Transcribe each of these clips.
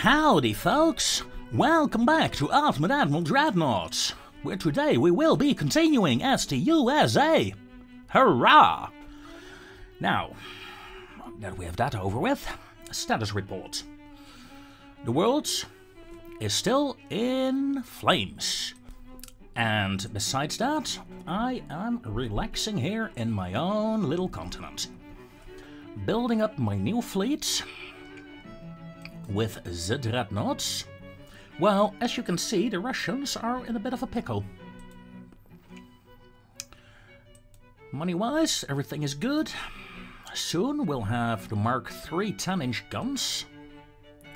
Howdy folks! Welcome back to Admiral Dreadnoughts, where today we will be continuing as the USA. Hurrah! Now, that we have that over with, status report. The world is still in flames. And besides that, I am relaxing here in my own little continent. Building up my new fleet with the Dreadnoughts. Well, as you can see, the Russians are in a bit of a pickle. Money-wise, everything is good. Soon we'll have the Mark III 10-inch guns.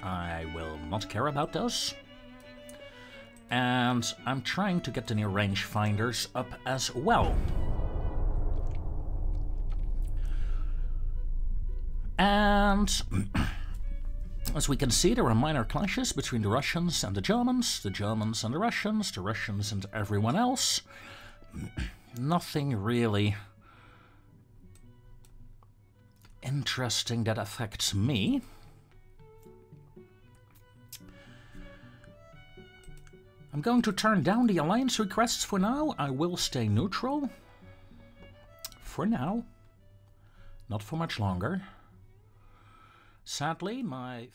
I will not care about those. And I'm trying to get the new rangefinders up as well. And as we can see, there are minor clashes between the Russians and the Germans and the Russians and everyone else. Nothing really interesting that affects me. I'm going to turn down the alliance requests for now. I will stay neutral. For now. Not for much longer. Sadly, my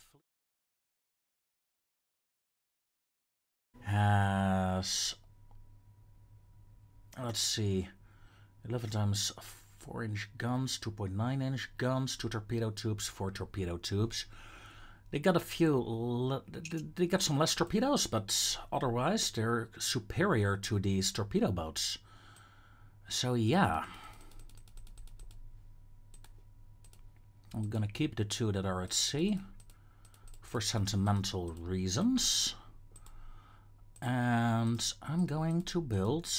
has, let's see, 11 times 4-inch guns, 2.9-inch guns, 2 torpedo tubes, 4 torpedo tubes. They got a few, they got some less torpedoes, but otherwise they're superior to these torpedo boats. So yeah. I'm gonna keep the 2 that are at sea for sentimental reasons. And I'm going to build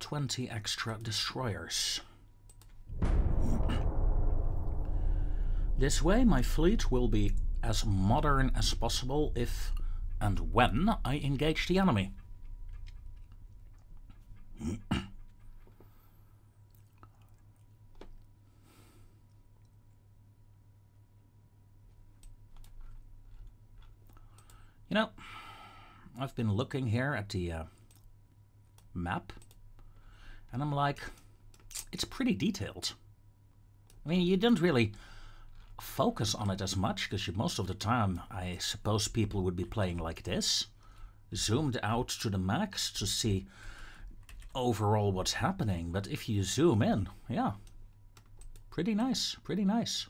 20 extra destroyers. This way my fleet will be as modern as possible if and when I engage the enemy. You know, I've been looking here at the map, and I'm like, it's pretty detailed. I mean, you didn't really focus on it as much, because most of the time, I suppose people would be playing like this, zoomed out to the max to see overall what's happening. But if you zoom in, yeah, pretty nice, pretty nice.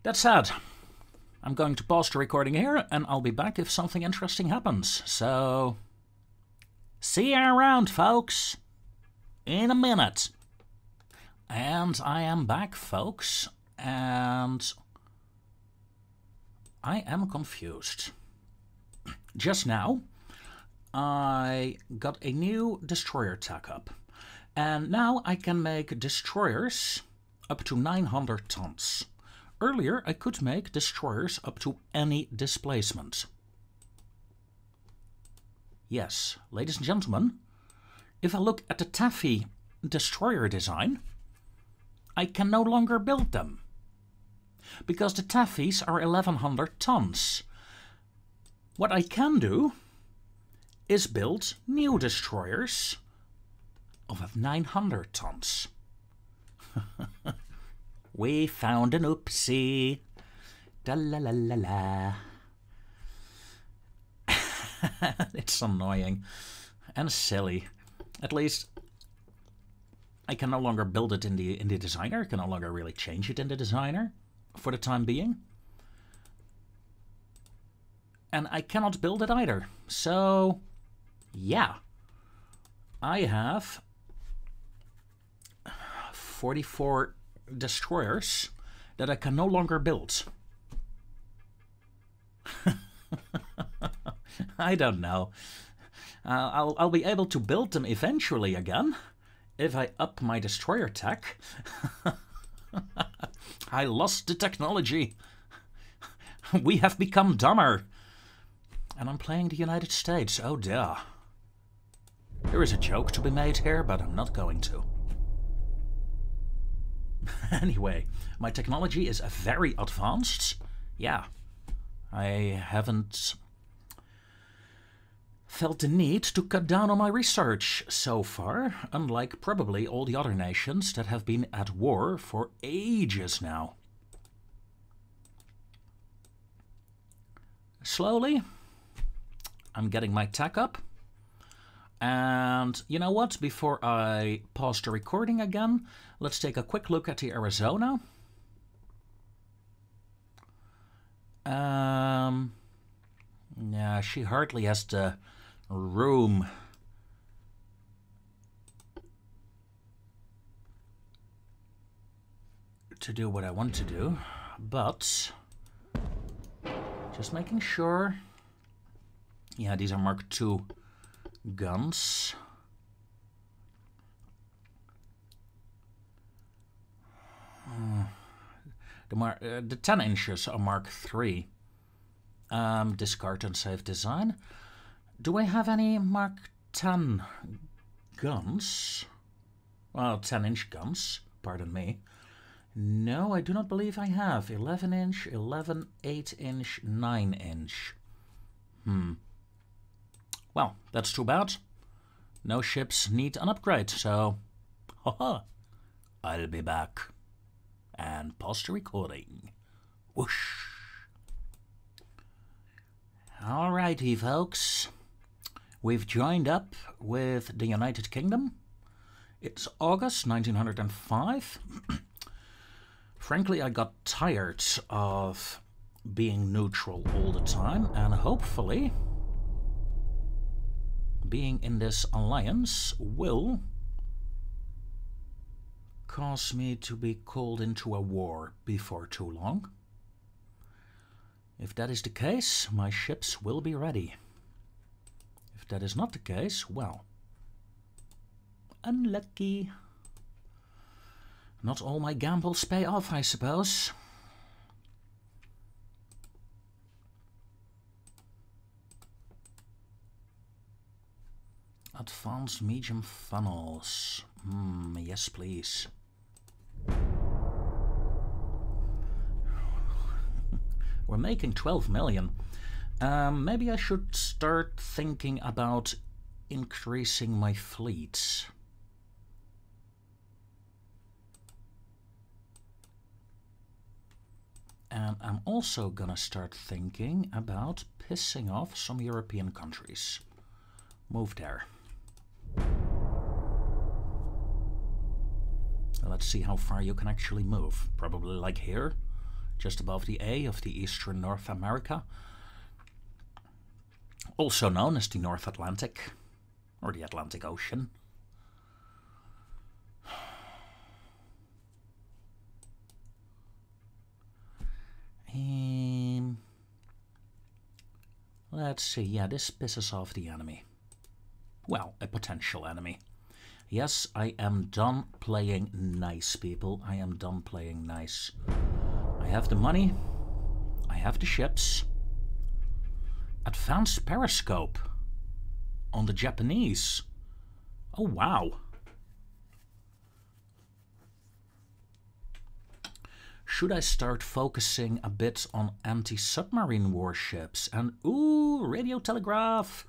That said, I'm going to pause the recording here, and I'll be back if something interesting happens. So, see you around, folks, in a minute. And I am back, folks, and I am confused. Just now, I got a new destroyer tack up, and now I can make destroyers up to 900 tons. Earlier, I could make destroyers up to any displacement. Yes, ladies and gentlemen, if I look at the Taffy destroyer design, I can no longer build them, because the Taffies are 1100 tons. What I can do is build new destroyers of 900 tons. We found an oopsie. Da la la la la. It's annoying and silly. At least I can no longer build it in the designer. I can no longer really change it in the designer for the time being. And I cannot build it either. So yeah. I have 44 destroyers that I can no longer build. I don't know. I'll be able to build them eventually again if I up my destroyer tech. I lost the technology. We have become dumber. And I'm playing the United States. Oh dear. There is a joke to be made here, but I'm not going to. Anyway, my technology is very advanced. Yeah, I haven't felt the need to cut down on my research so far, unlike probably all the other nations that have been at war for ages now. Slowly, I'm getting my tech up. And you know what? Before I pause the recording again, let's take a quick look at the Arizona. Yeah, she hardly has the room to do what I want to do, but just making sure. Yeah, these are Mark II guns. The 10 inches are Mark III. Discard unsafe design. Do I have any Mark 10 guns? Well, 10-inch guns, pardon me. No, I do not believe I have. 11-inch, 11, 8-inch, 9-inch. Well, that's too bad. No ships need an upgrade, so haha, I'll be back. And pause the recording. Whoosh. Alrighty, folks. We've joined up with the United Kingdom. It's August 1905. Frankly, I got tired of being neutral all the time, and hopefully being in this alliance will cause me to be called into a war before too long. If that is the case, my ships will be ready. If that is not the case, well, unlucky. Not all my gambles pay off, I suppose. Advanced medium funnels. Yes, please. We're making 12 million. Maybe I should start thinking about increasing my fleet. And I'm also gonna start thinking about pissing off some European countries. Move there. Let's see how far you can actually move. Probably like here, just above the A of the Eastern North America. Also known as the North Atlantic, or the Atlantic Ocean. Let's see, yeah, this pisses off the enemy. Well, a potential enemy. Yes, I am done playing nice, people. I am done playing nice. I have the money. I have the ships. Advanced periscope on the Japanese. Oh, wow. Should I start focusing a bit on anti-submarine warships? And, ooh, radio telegraph.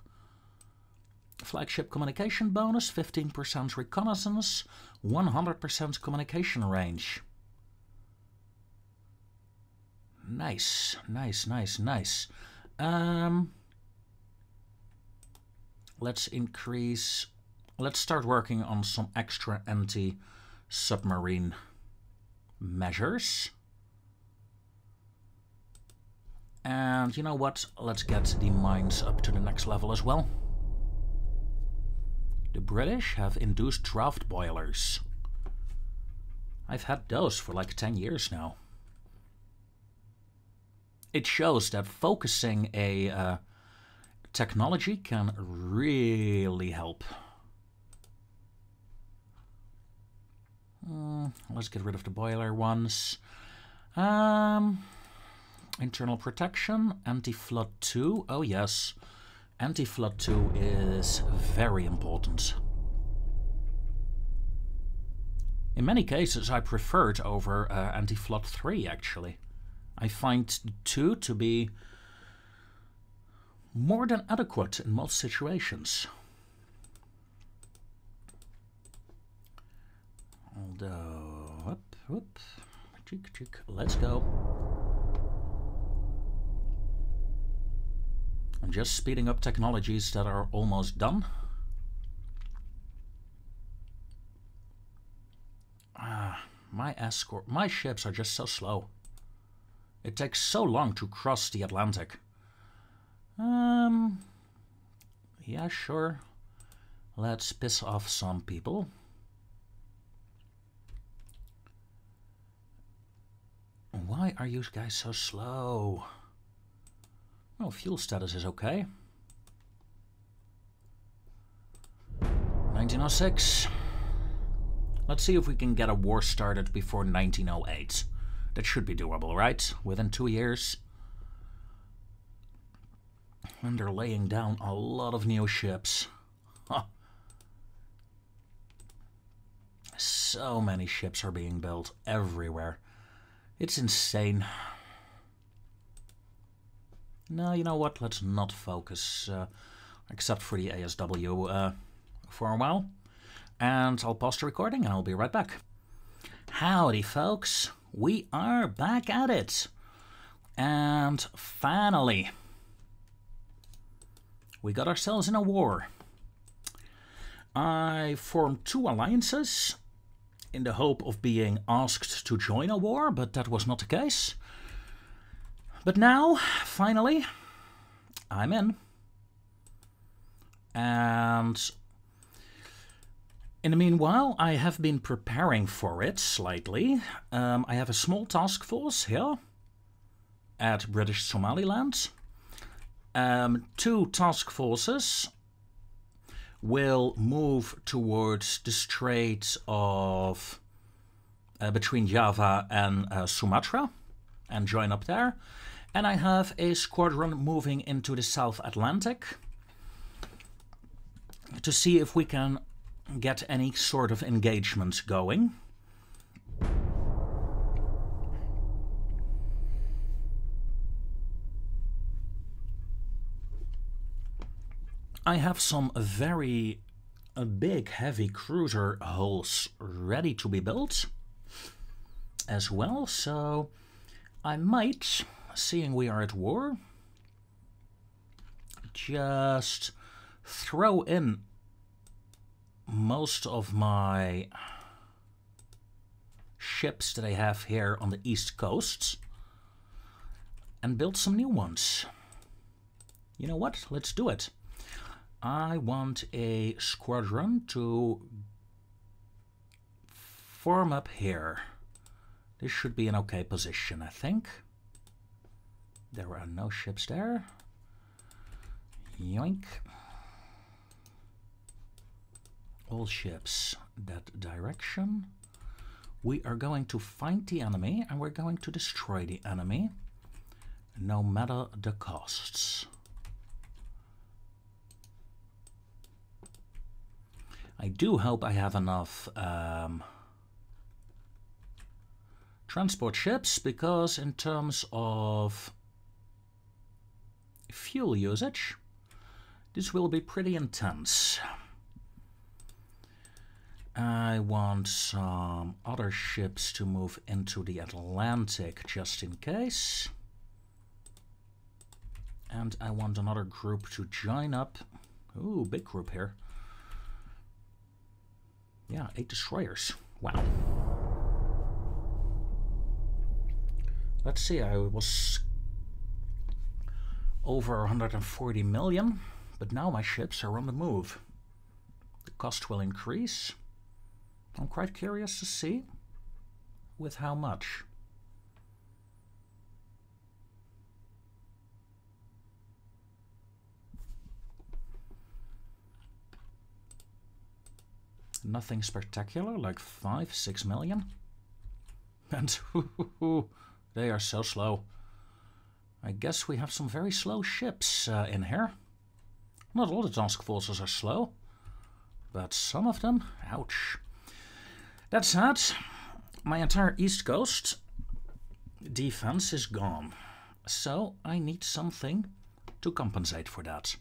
Flagship communication bonus, 15% reconnaissance, 100% communication range. Nice, nice, nice, nice. Let's increase... Let's start working on some extra anti-submarine measures. And you know what? Let's get the mines up to the next level as well. The British have induced draft boilers. I've had those for like 10 years now. It shows that focusing a technology can really help. Let's get rid of the boiler ones. Internal protection, anti-flood 2. Oh yes, anti-flood 2 is very important. In many cases, I prefer it over Anti-Flood 3, actually. I find 2 to be more than adequate in most situations. Although, whoop, cheek, let's go. I'm just speeding up technologies that are almost done. My ships are just so slow. It takes so long to cross the Atlantic. Yeah, sure. Let's piss off some people. Why are you guys so slow? Well, fuel status is okay. 1906. Let's see if we can get a war started before 1908. That should be doable, right? Within 2 years. And they're laying down a lot of new ships. Huh. So many ships are being built everywhere. It's insane. No, you know what? Let's not focus, except for the ASW, for a while. And I'll pause the recording and I'll be right back. Howdy, folks. We are back at it. And finally, we got ourselves in a war. I formed 2 alliances in the hope of being asked to join a war, but that was not the case. But now, finally, I'm in. And in the meanwhile, I have been preparing for it slightly. I have a small task force here at British Somaliland. 2 task forces will move towards the Strait of between Java and Sumatra and join up there. And I have a squadron moving into the South Atlantic to see if we can get any sort of engagement going. I have some very big heavy cruiser hulls ready to be built as well, so I might, seeing we are at war, just throw in most of my ships that I have here on the east coast and build some new ones. You know what? Let's do it. I want a squadron to form up here. This should be an okay position, I think. There are no ships there. Yoink. All ships that direction. We are going to find the enemy and we're going to destroy the enemy, no matter the costs. I do hope I have enough transport ships, because in terms of fuel usage, this will be pretty intense. I want some other ships to move into the Atlantic just in case. And I want another group to join up. Ooh, big group here. Yeah, 8 destroyers. Wow. Let's see, I was over 140 million, but now my ships are on the move. The cost will increase. I'm quite curious to see with how much. Nothing spectacular, like 5-6 million. And they are so slow. I guess we have some very slow ships in here. Not all the task forces are slow, but some of them, ouch. That said, my entire East Coast defense is gone, so I need something to compensate for that.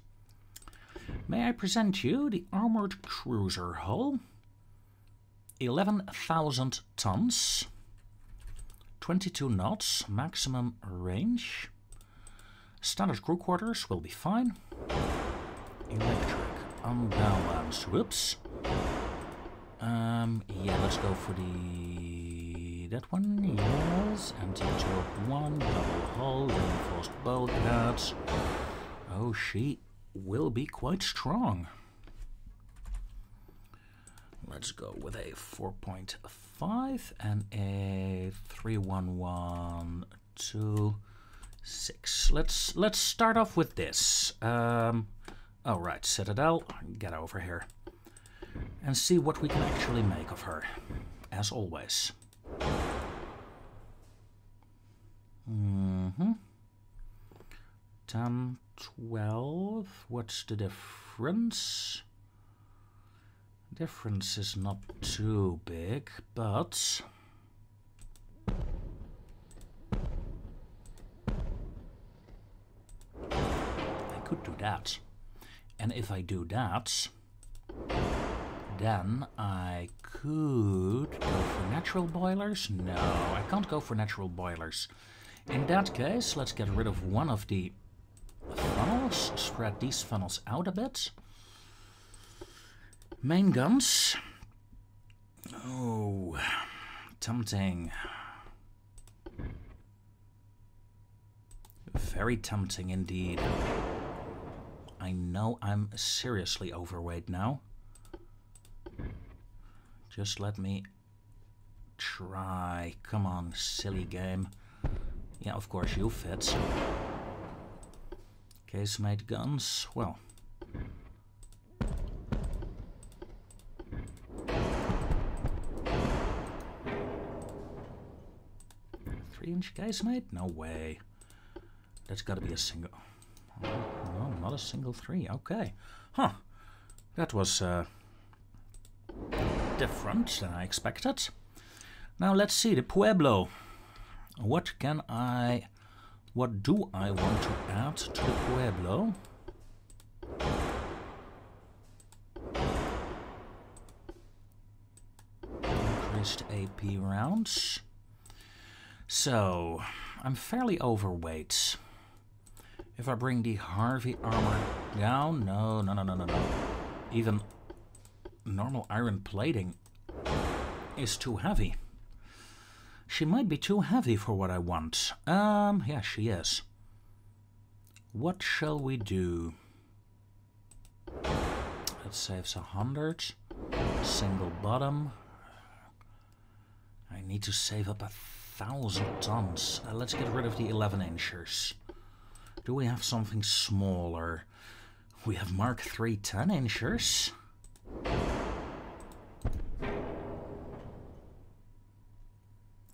May I present you the armored cruiser hull? 11,000 tons, 22 knots, maximum range. Standard crew quarters will be fine. Electric, unbalanced, whoops. Yeah, let's go for that one, yes. Anti-torp 1, double hull, reinforced bulkheads. Oh, she will be quite strong. Let's go with a 4.5 and a 31126. Let's start off with this. Oh right, Citadel, get over here and see what we can actually make of her, as always. 10, 12. What's the difference? Difference is not too big, but I could do that. And if I do that, then I could go for natural boilers. No, I can't go for natural boilers. In that case, let's get rid of one of the funnels, spread these funnels out a bit. Main guns. Oh, tempting. Very tempting indeed. I know I'm seriously overweight now. Just let me try. Come on, silly game. Yeah, of course you fit. Casemate guns. Well. 3-inch casemate? No way. That's gotta be a single. Oh, no, not a single 3. Okay. Huh. That was different than I expected. Now let's see the Pueblo. What do I want to add to the Pueblo? Increased AP rounds. So, I'm fairly overweight. If I bring the Harvey armor down, no. Even normal iron plating is too heavy. She might be too heavy for what I want. Yeah, she is. What shall we do? That saves 100. Single bottom. I need to save up 1,000 tons. Let's get rid of the 11-inchers. Do we have something smaller? We have Mark III 10-inchers.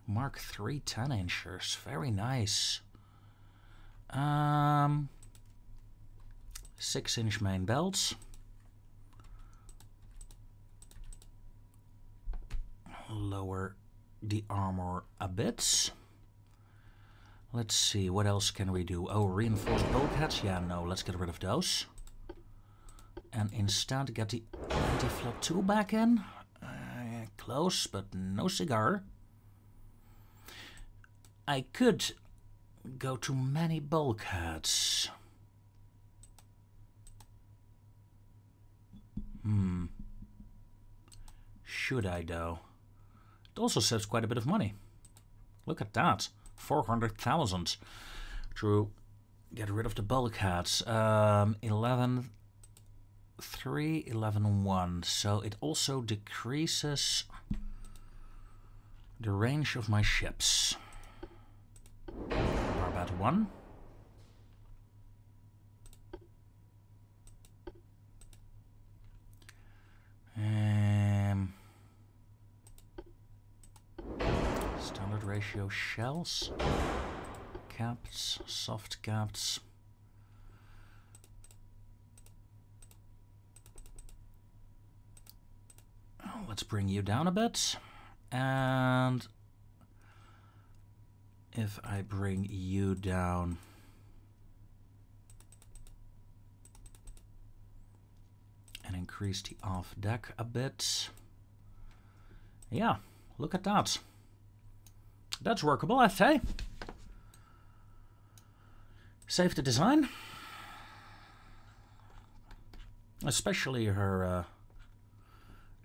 Mark III 10-inchers. Very nice. 6-inch main belts. Lower the armor a bit. Let's see, what else can we do? Oh, reinforced bulkheads? Yeah, no, let's get rid of those. And instead get the anti-float 2 back in. Close, but no cigar. I could go to many bulkheads. Should I, though? It also saves quite a bit of money. Look at that. 400,000. To get rid of the bulkheads. 11.3, 11.1. So it also decreases the range of my ships. Barbad 1. Standard ratio shells. Caps, soft caps. Let's bring you down a bit. And if I bring you down, and increase the off deck a bit. Yeah, look at that. That's workable, I'd say. Save the design. Especially her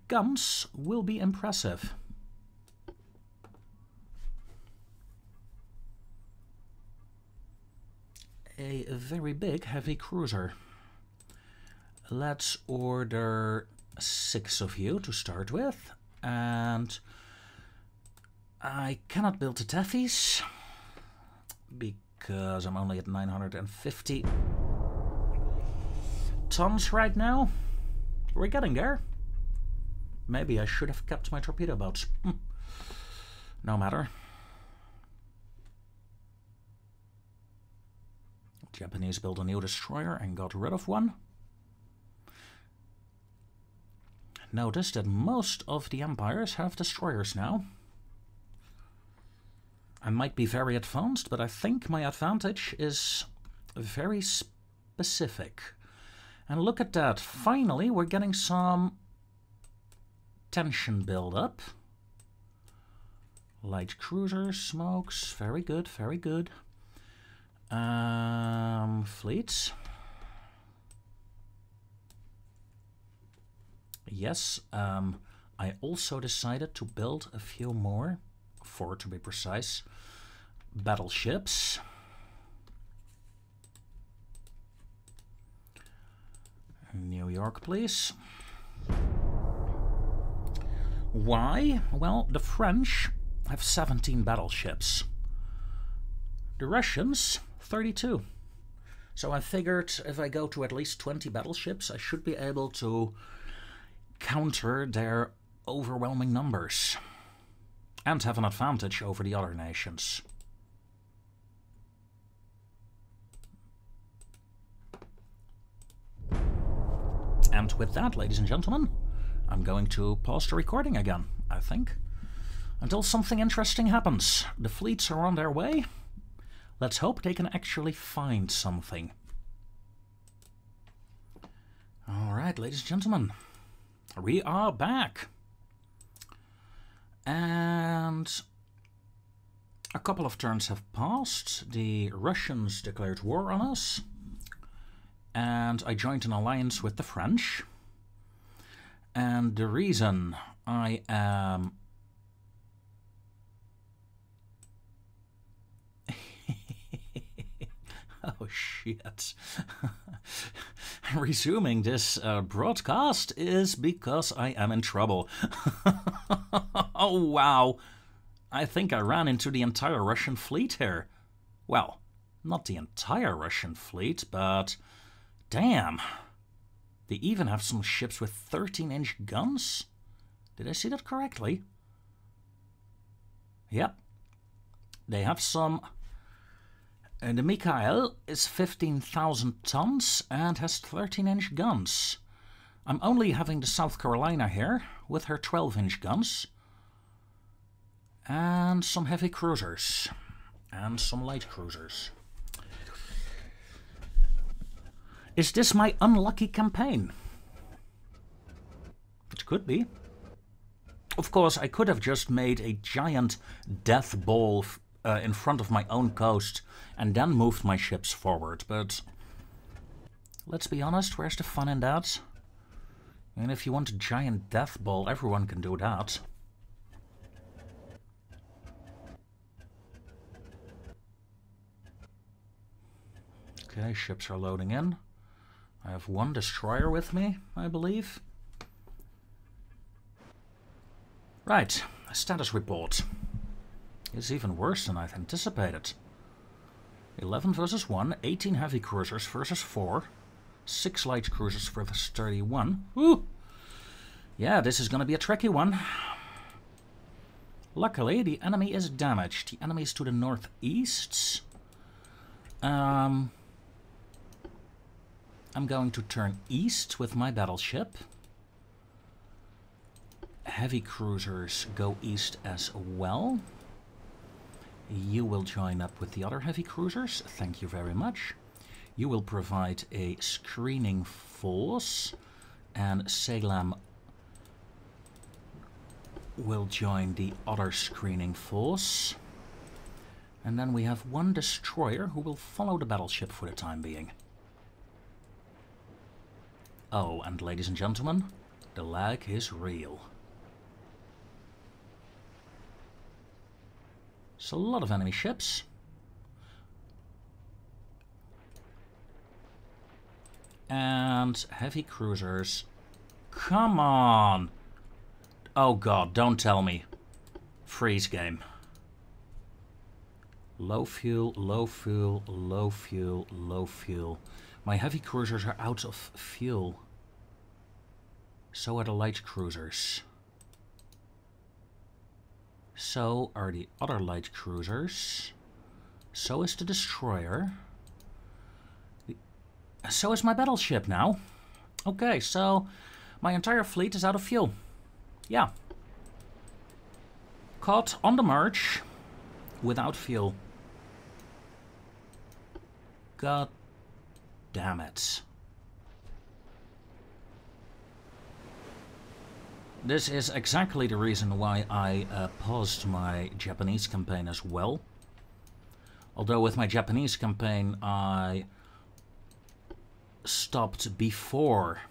guns will be impressive. A very big heavy cruiser. Let's order 6 of you to start with, and I cannot build the Teffys because I'm only at 950 tons right now. We're getting there. Maybe I should have kept my torpedo boats. No matter. Japanese built a new destroyer and got rid of one. Notice that most of the empires have destroyers now. I might be very advanced, but I think my advantage is very specific. And look at that. Finally, we're getting some tension build-up. Light cruisers, smokes. Very good, very good. Fleets. Yes, I also decided to build a few more, 4 to be precise, battleships. New York, please. Why? Well, the French have 17 battleships. The Russians, 32. So I figured if I go to at least 20 battleships, I should be able to counter their overwhelming numbers and have an advantage over the other nations. And with that, ladies and gentlemen, I'm going to pause the recording again, I think, until something interesting happens. The fleets are on their way. Let's hope they can actually find something. All right, ladies and gentlemen, we are back. And a couple of turns have passed. The Russians declared war on us. And I joined an alliance with the French. And the reason I am oh shit. Resuming this broadcast is because I am in trouble. Oh wow. I think I ran into the entire Russian fleet here. Well, not the entire Russian fleet, but damn. They even have some ships with 13-inch guns? Did I see that correctly? Yep. They have some. And the Mikhail is 15,000 tons and has 13-inch guns. I'm only having the South Carolina here with her 12-inch guns. And some heavy cruisers. And some light cruisers. Is this my unlucky campaign? It could be. Of course, I could have just made a giant death ball in front of my own coast and then moved my ships forward, but let's be honest, where's the fun in that? And if you want a giant death ball, everyone can do that. Okay, ships are loading in. I have one destroyer with me, I believe. Right, status report. It's even worse than I've anticipated. 11 versus 1, 18 heavy cruisers versus 4, 6 light cruisers versus 31. Woo! Yeah, this is gonna be a tricky one. Luckily, the enemy is damaged. The enemy is to the northeast. I'm going to turn east with my battleship. heavy cruisers go east as well. You will join up with the other heavy cruisers. Thank you very much. You will provide a screening force, and Salem will join the other screening force. And then we have one destroyer who will follow the battleship for the time being. Oh, and ladies and gentlemen, the lag is real. It's a lot of enemy ships. And heavy cruisers. Come on! Oh god, don't tell me. Freeze game. Low fuel, low fuel, low fuel, low fuel. My heavy cruisers are out of fuel. So are the light cruisers. So are the other light cruisers. So is the destroyer. So is my battleship now. Okay, so my entire fleet is out of fuel. Yeah. Caught on the march without fuel. God damn it. This is exactly the reason why I paused my Japanese campaign as well. Although with my Japanese campaign I stopped before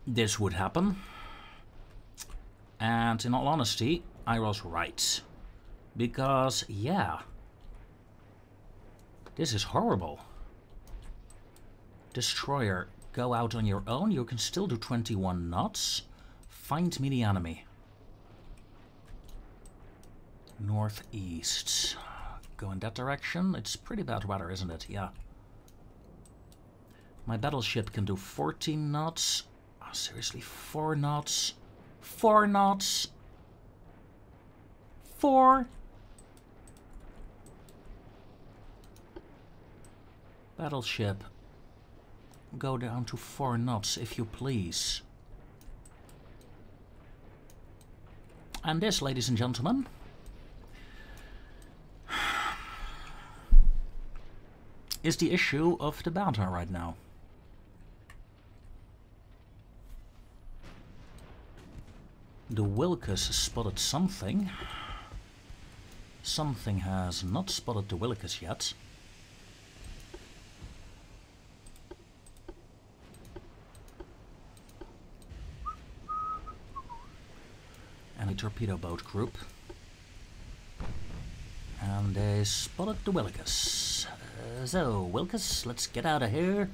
this would happen. And in all honesty, I was right. Because, yeah, this is horrible. Destroyer, go out on your own. You can still do 21 knots. Find me the enemy. Northeast. Go in that direction. It's pretty bad weather, isn't it? Yeah. My battleship can do 14 knots. Oh, seriously, 4 knots? 4 knots? 4? Battleship, go down to 4 knots, if you please. And this, ladies and gentlemen, is the issue of the beta right now. The Wilkes spotted something. Something has not spotted the Wilkes yet. And a torpedo boat group. And they spotted the Wilkes. So, Wilkes, let's get out of here.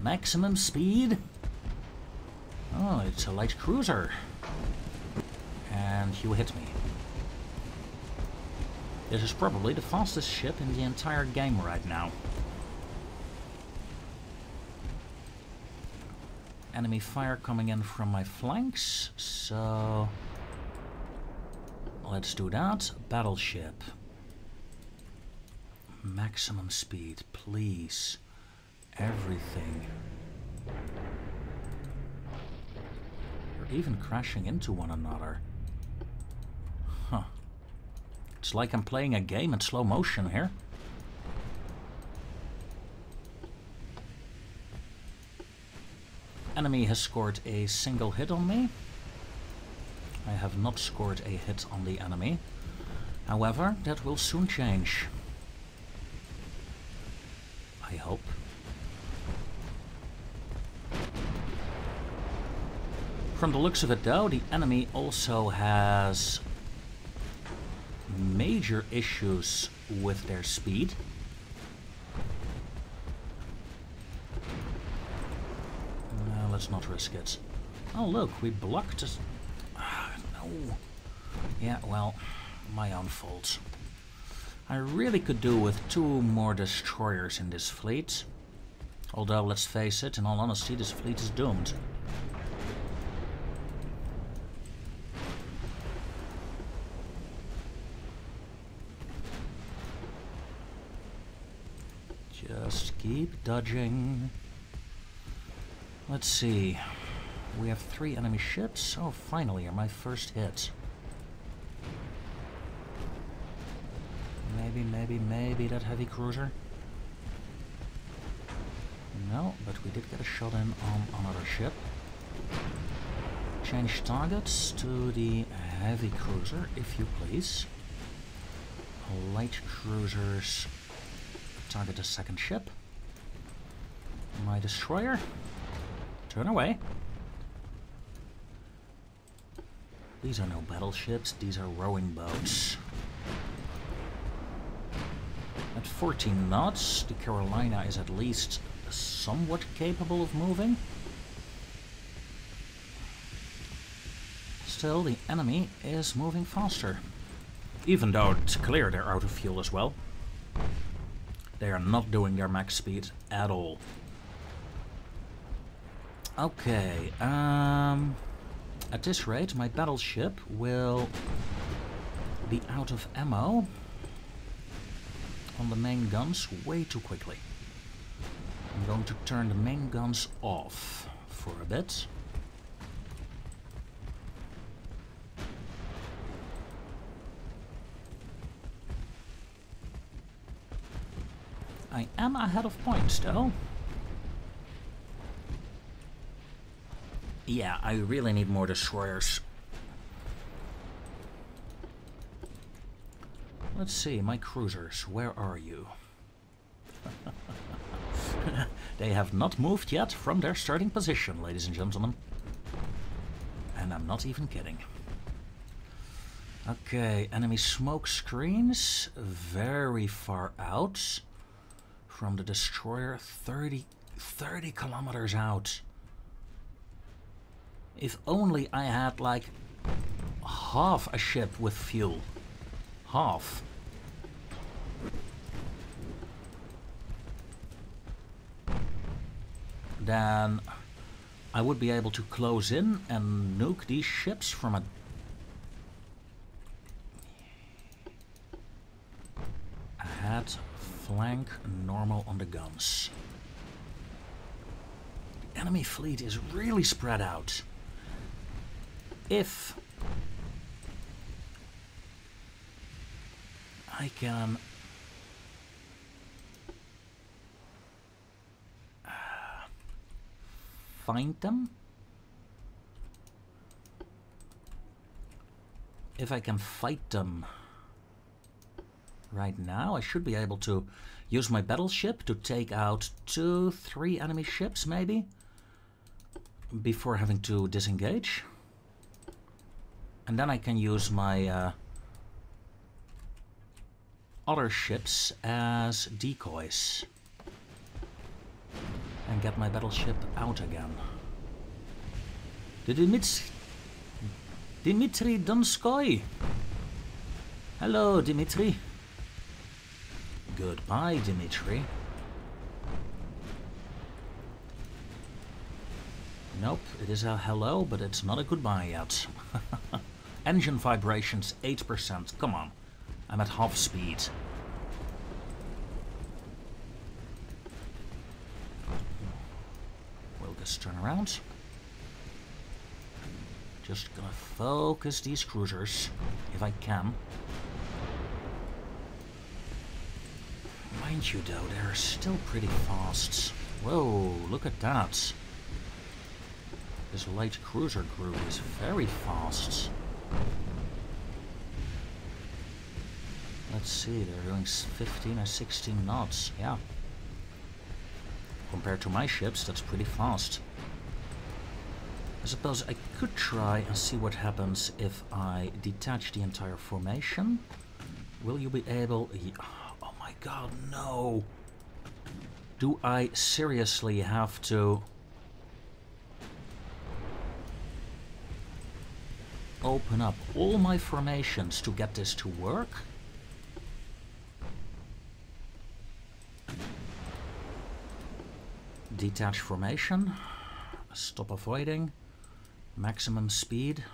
Maximum speed. Oh, it's a light cruiser. And you hit me. This is probably the fastest ship in the entire game right now. Enemy fire coming in from my flanks, so let's do that. Battleship. Maximum speed, please. Everything. You're even crashing into one another. Huh. It's like I'm playing a game in slow motion here. Enemy has scored a single hit on me. I have not scored a hit on the enemy. However, that will soon change. I hope. From the looks of it though, the enemy also has major issues with their speed. No, let's not risk it. Oh look, we blocked it. No. Yeah, well, my own fault. I really could do with 2 more destroyers in this fleet. Although, let's face it, in all honesty, this fleet is doomed. Just keep dodging. Let's see. We have 3 enemy ships. Oh, finally, my first hit. Maybe that heavy cruiser. No, but we did get a shot in on another ship. Change targets to the heavy cruiser, if you please. Light cruisers target the second ship. My destroyer. Turn away. These are no battleships, these are rowing boats. At 14 knots, the Carolina is at least somewhat capable of moving. Still, the enemy is moving faster. Even though it's clear they're out of fuel as well. They are not doing their max speed at all. Okay, at this rate my battleship will be out of ammo on the main guns way too quickly. I'm going to turn the main guns off for a bit. I am ahead of points though. Yeah, I really need more destroyers. Let's see, my cruisers, where are you? They have not moved yet from their starting position, ladies and gentlemen. And I'm not even kidding. Okay, enemy smoke screens, very far out from the destroyer, 30 kilometers out. If only I had like half a ship with fuel. Half. Then I would be able to close in and nuke these ships from a ahead, flank, normal on the guns. The enemy fleet is really spread out. If I can find them, if I can fight them right now, I should be able to use my battleship to take out 2-3 enemy ships maybe before having to disengage. And then I can use my other ships as decoys and get my battleship out again. Dimitri Donskoy. Hello, Dimitri. Goodbye, Dimitri. Nope, it is a hello, but it's not a goodbye yet. Engine vibrations 8%. Come on, I'm at half speed. We'll just turn around. Just gonna focus these cruisers, if I can. Mind you though, they're still pretty fast. Whoa, look at that. This light cruiser group is very fast. Let's see, they're doing 15 or 16 knots, yeah. Compared to my ships, that's pretty fast. I suppose I could try and see what happens if I detach the entire formation. Will you be able... Oh my god, no! Do I seriously have to... open up all my formations to get this to work? Detach formation, stop avoiding, maximum speed.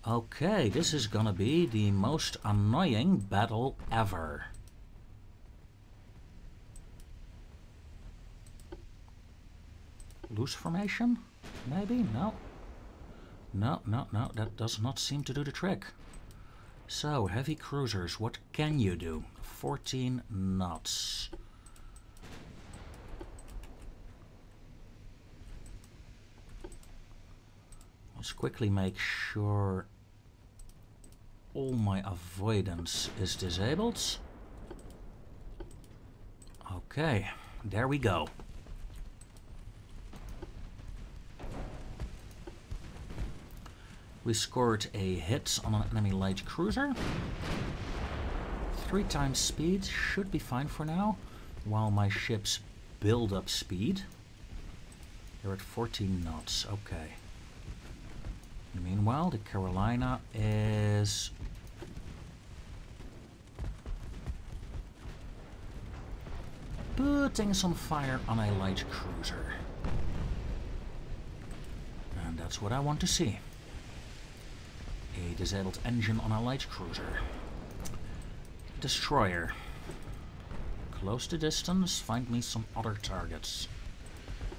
Okay, this is gonna be the most annoying battle ever. Loose formation? Maybe? No. No, that does not seem to do the trick. So, heavy cruisers, what can you do? 14 knots. Let's quickly make sure all my avoidance is disabled. Okay, there we go. We scored a hit on an enemy light cruiser. 3 times speed should be fine for now, while my ships build up speed. They're at 14 knots, okay. Meanwhile, the Carolina is putting some fire on a light cruiser. And that's what I want to see. A disabled engine on a light cruiser. Destroyer. Close the distance, find me some other targets.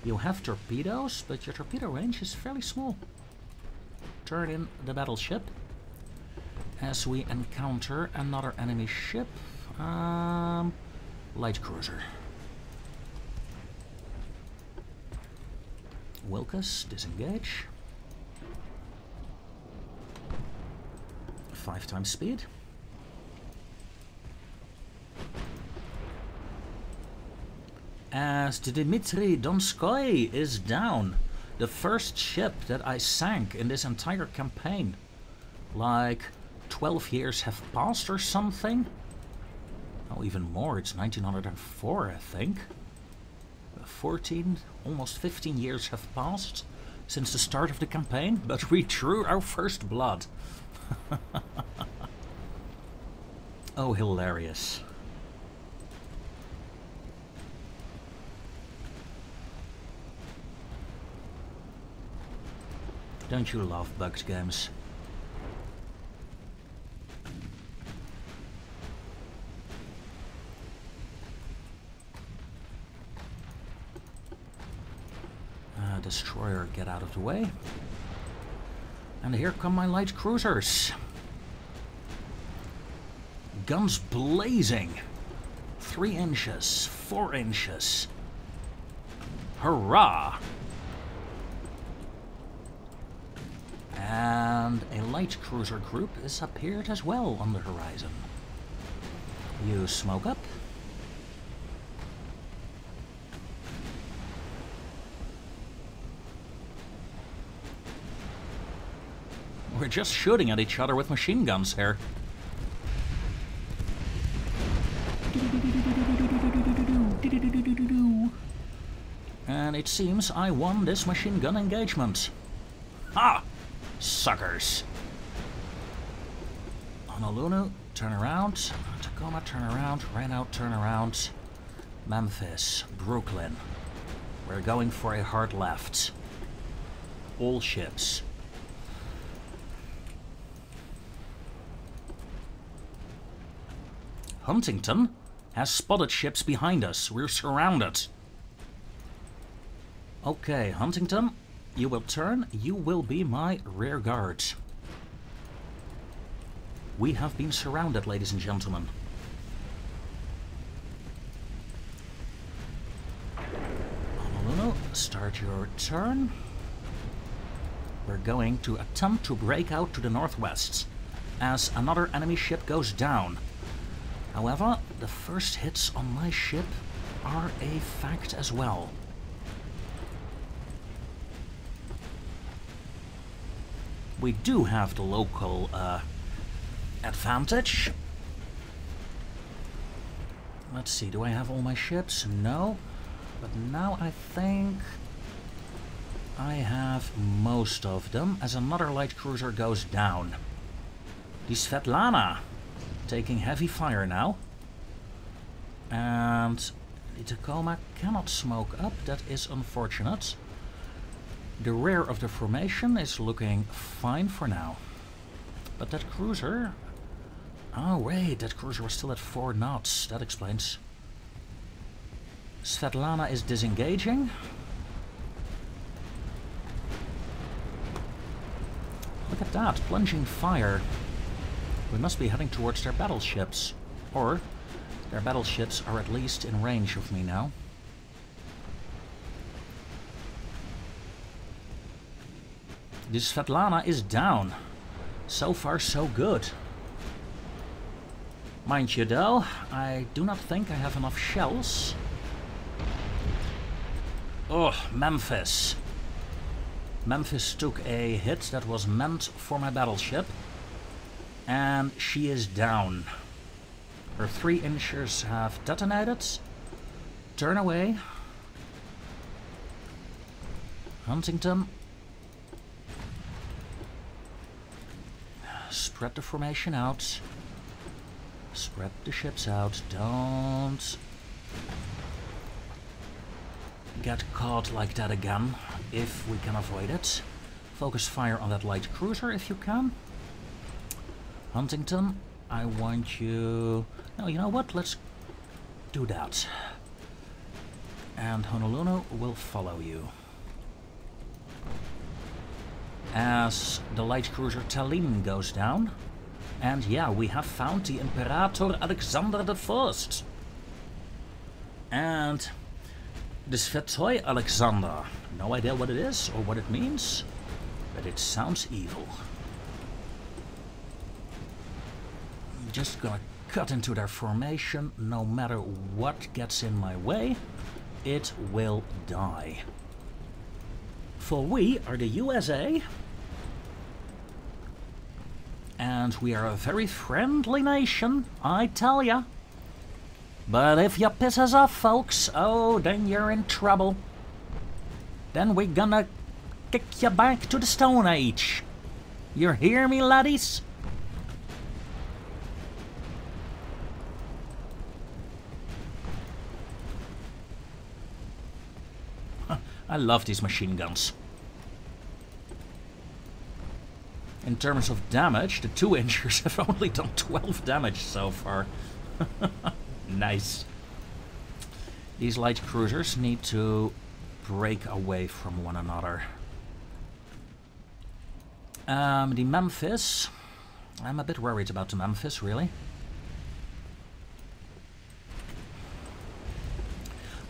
You have torpedoes, but your torpedo range is fairly small. Turn in the battleship as we encounter another enemy ship. Light cruiser. Wilkes, disengage. 5 times speed. As the Dmitry Donskoy is down. The first ship that I sank in this entire campaign. Like 12 years have passed or something. Oh, even more, it's 1904 I think. 14, almost 15 years have passed since the start of the campaign, but we drew our first blood. Oh, hilarious. Don't you love bugged games? Destroyer, get out of the way. And here come my light cruisers. Guns blazing. 3 inches, 4 inches. Hurrah! And a light cruiser group is appeared as well on the horizon. You smoke up. We're just shooting at each other with machine guns here. And it seems I won this machine gun engagement. Ha! Suckers! Honolulu, turn around. Tacoma, turn around. Reno, turn around. Memphis, Brooklyn. We're going for a hard left. All ships. Huntington has spotted ships behind us. We're surrounded. Okay, Huntington, you will turn. You will be my rear guard. We have been surrounded, ladies and gentlemen. Honolulu, start your turn. We're going to attempt to break out to the northwest as another enemy ship goes down. However, the first hits on my ship are a fact as well. We do have the local advantage. Let's see, do I have all my ships? No. But now I think I have most of them as another light cruiser goes down. The Svetlana taking heavy fire now. And the Tacoma cannot smoke up, that is unfortunate. The rear of the formation is looking fine for now. But that cruiser... Oh wait, that cruiser was still at 4 knots, that explains. Svetlana is disengaging. Look at that, plunging fire. We must be heading towards their battleships. Or their battleships are at least in range of me now. This Svetlana is down. So far so good. Mind you though, I do not think I have enough shells. Oh, Memphis. Memphis took a hit that was meant for my battleship. And she is down. Her 3-inchers have detonated. Turn away. Huntington. Spread the formation out. Spread the ships out. Don't get caught like that again, if we can avoid it. Focus fire on that light cruiser if you can. Huntington, I want you... No, you know what? Let's do that. And Honolulu will follow you. As the light cruiser Tallinn goes down. And yeah, we have found the Imperator Alexander I. And the Svetoy Alexander. No idea what it is or what it means, but it sounds evil. I'm just gonna cut into their formation. No matter what gets in my way, it will die. For we are the USA, and we are a very friendly nation, I tell ya. But if you piss us off, folks, oh, then you're in trouble. Then we're gonna kick you back to the Stone Age. You hear me, laddies? I love these machine guns. In terms of damage, the 2-inchers have only done 12 damage so far. Nice. These light cruisers need to break away from one another. The Memphis. I'm a bit worried about the Memphis, really.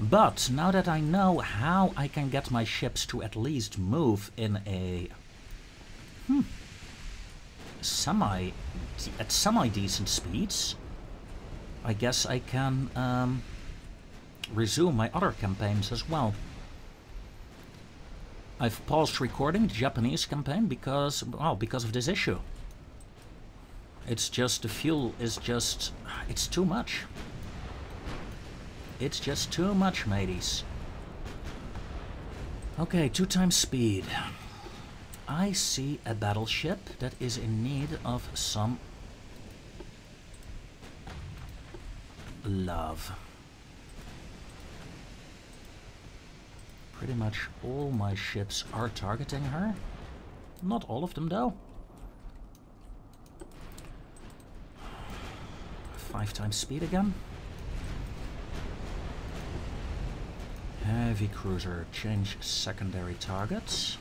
But now that I know how I can get my ships to at least move in a semi-decent speeds, I guess I can resume my other campaigns as well. I've paused recording the Japanese campaign because, well, because of this issue. It's just, the fuel is just, it's too much. It's just too much, mateys. Okay, 2 times speed. I see a battleship that is in need of some love. Pretty much all my ships are targeting her. Not all of them, though. 5 times speed again. Heavy cruiser, change secondary targets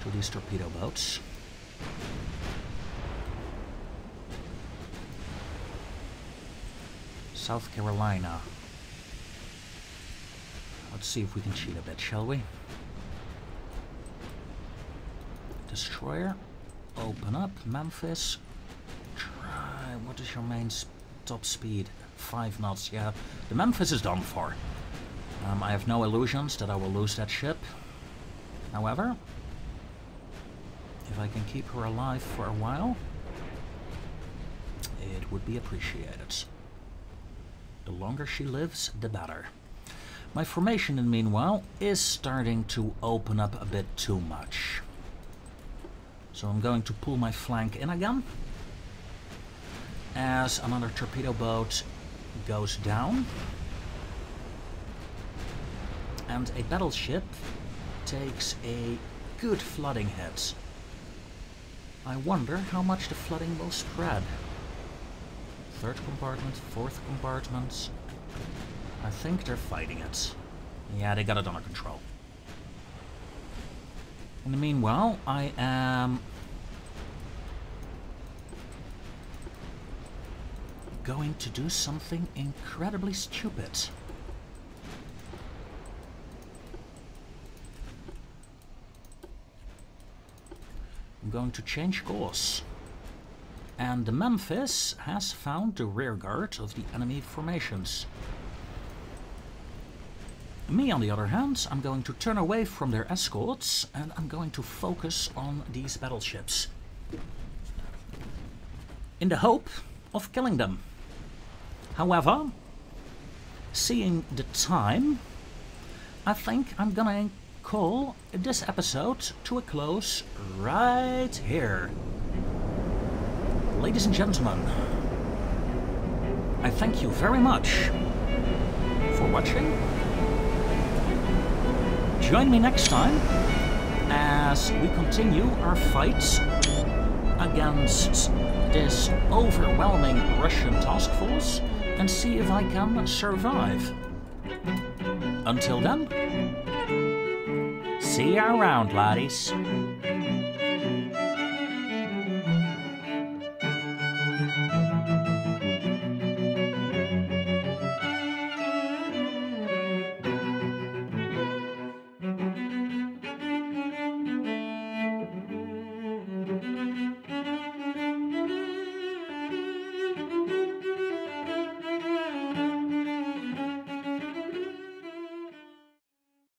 to these torpedo boats. South Carolina. Let's see if we can cheat a bit, shall we? Destroyer, open up. Memphis, try. What is your main top speed? 5 knots, yeah. The Memphis is done for. I have no illusions that I will lose that ship. However, if I can keep her alive for a while, it would be appreciated. The longer she lives, the better. My formation, in the meanwhile, is starting to open up a bit too much. So I'm going to pull my flank in again. As another torpedo boat goes down. And a battleship takes a good flooding hit. I wonder how much the flooding will spread. 3rd compartment, 4th compartment. I think they're fighting it. Yeah, they got it under control. In the meanwhile, I am going to do something incredibly stupid. I'm going to change course. And the Memphis has found the rearguard of the enemy formations. Me, on the other hand, I'm going to turn away from their escorts and I'm going to focus on these battleships. In the hope of killing them. However, seeing the time, I think I'm gonna call this episode to a close right here. Ladies and gentlemen, I thank you very much for watching. Join me next time as we continue our fight against this overwhelming Russian task force and see if I can survive. Until then, see you around, laddies.